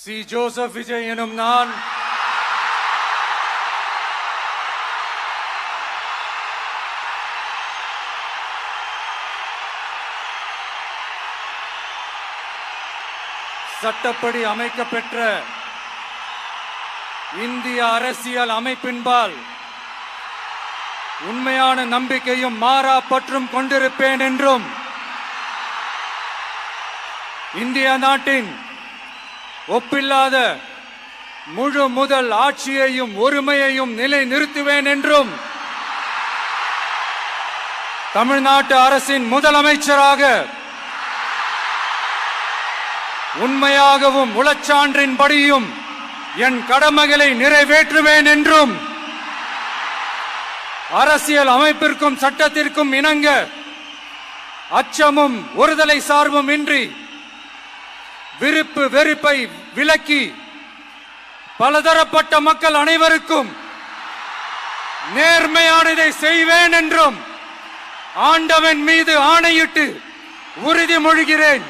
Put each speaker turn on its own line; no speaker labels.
C. Joseph Vijay எனும் நான் சட்டப்படி அமைக்கப்பெற்ற இந்திய அரசியல் அமைப்பின்பால் உண்மையான நம்பிக்கையும் மாறா பற்றும் கொண்டிருப்பேன் என்றும் இந்திய நாட்டின் ஒப்பில்லாத முழு முதல் ஆட்சியையும் ஒருமையையும் நிலை நிறுத்துவேன் என்றும் தமிழ்நாட்டு அரசின் முதலமைச்சராக உண்மையாகவும் உளச்சான்றின்படியும் என் கடமைகளை நிறைவேற்றுவேன் என்றும் அரசியல் அமைப்பிற்கும் சட்டத்திற்கும் இணங்க அச்சமும் ஒருதலை சார்பும் இன்றி விருப்பு வெறுப்பை விலக்கி பலதரப்பட்ட மக்கள் அனைவருக்கும் நேர்மையானதை செய்வேன் என்றும் ஆண்டவன் மீது ஆணையிட்டு உறுதிமொழிகிறேன்.